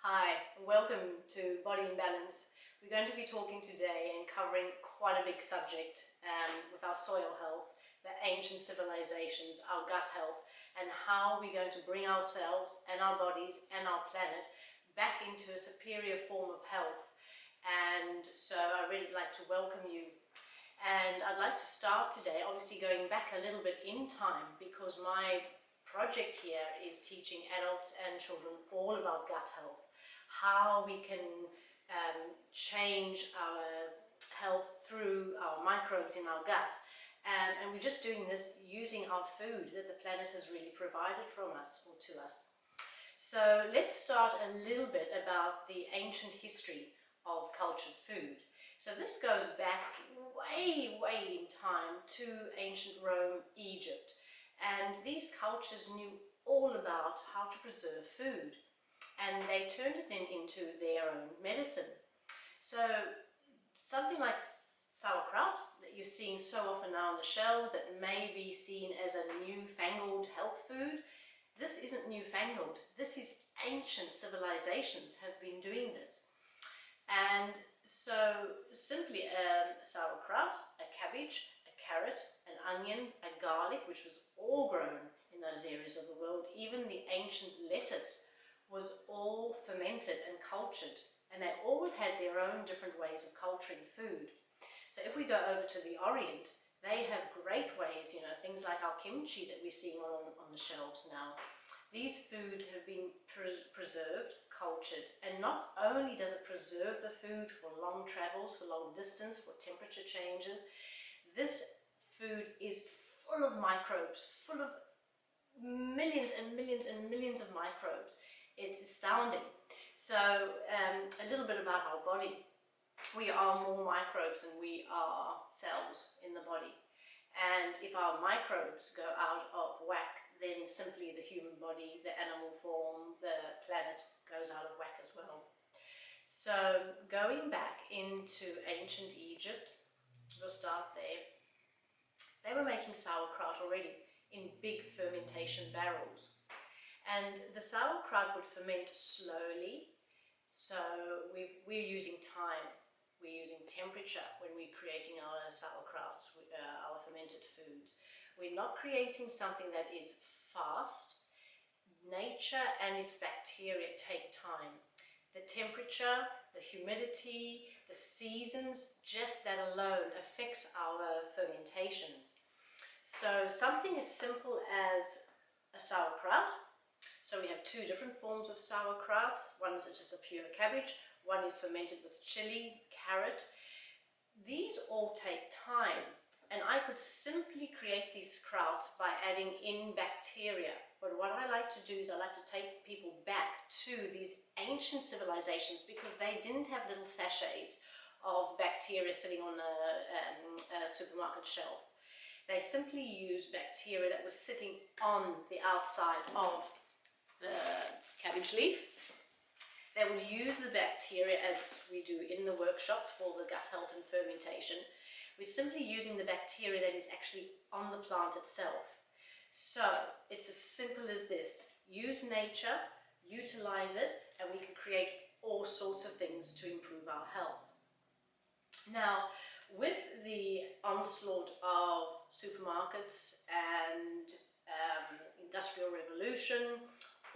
Hi, welcome to Body in Balance. We're going to be talking today and covering quite a big subject with our soil health, the ancient civilizations, our gut health, and how we're going to bring ourselves and our bodies and our planet back into a superior form of health. And so I really like to welcome you. And I'd like to start today, obviously going back a little bit in time, because my project here is teaching adults and children all about gut health, how we can change our health through our microbes in our gut. And we're just doing this using our food that the planet has really provided from us or to us. So let's start a little bit about the ancient history of cultured food. So this goes back way in time to ancient Rome, Egypt. And these cultures knew all about how to preserve food. And they turned it then into their own medicine. So something like sauerkraut that you're seeing so often now on the shelves that may be seen as a newfangled health food, this isn't newfangled. This is ancient civilizations have been doing this. And so simply sauerkraut, a cabbage, a carrot, an onion, a garlic, which was all grown in those areas of the world. Even the ancient lettuce was all fermented and cultured, and they all had their own different ways of culturing food. So if we go over to the Orient, they have great ways, things like our kimchi that we're seeing on the shelves now. These foods have been preserved, cultured, and not only does it preserve the food for long travels, for long distance, for temperature changes, this food is full of microbes, full of millions and millions and millions of microbes. It's astounding. So a little bit about our body. We are more microbes than we are cells in the body. And if our microbes go out of whack, then simply the human body, the animal form, the planet goes out of whack as well. So going back into ancient Egypt, we'll start there. They were making sauerkraut already in big fermentation barrels. And the sauerkraut would ferment slowly, so we're using time, we're using temperature when we're creating our sauerkrauts, our fermented foods. We're not creating something that is fast. Nature and its bacteria take time. The temperature, the humidity, the seasons, just that alone affects our fermentations. So something as simple as a sauerkraut. So we have two different forms of sauerkraut. One is just a pure cabbage, one is fermented with chili, carrot. These all take time, and I could simply create these krauts by adding in bacteria. But what I like to do is I like to take people back to these ancient civilizations, because they didn't have little sachets of bacteria sitting on a supermarket shelf. They simply used bacteria that was sitting on the outside of the cabbage leaf. They would use the bacteria as we do in the workshops for the gut health and fermentation. We're simply using the bacteria that is actually on the plant itself. So it's as simple as this. Use nature, utilize it, and we can create all sorts of things to improve our health. Now, with the onslaught of supermarkets and industrial revolution,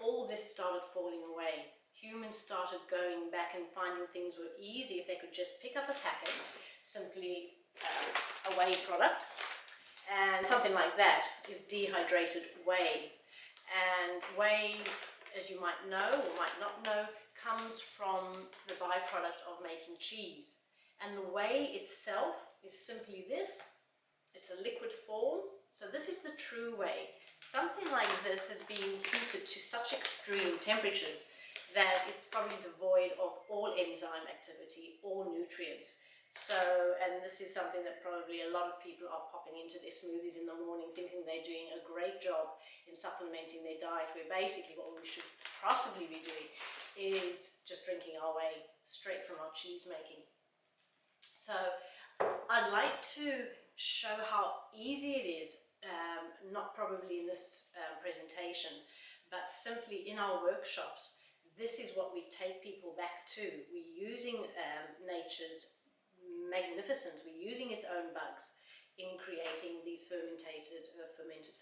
all this started falling away. Humans started going back and finding things were easy if they could just pick up a packet, simply a whey product, and something like that is dehydrated whey. And whey, as you might know or might not know, comes from the byproduct of making cheese. And the whey itself is simply this. It's a liquid form. So this is the true whey. Something like this has been heated to such extreme temperatures that it's probably devoid of all enzyme activity, all nutrients. So, and this is something that probably a lot of people are popping into their smoothies in the morning thinking they're doing a great job in supplementing their diet, where basically what we should possibly be doing is just drinking our whey straight from our cheese making. So I'd like to show how easy it is, not probably in this presentation, but simply in our workshops, this is what we take people back to. We're using nature's magnificence, we're using its own bugs in creating these fermented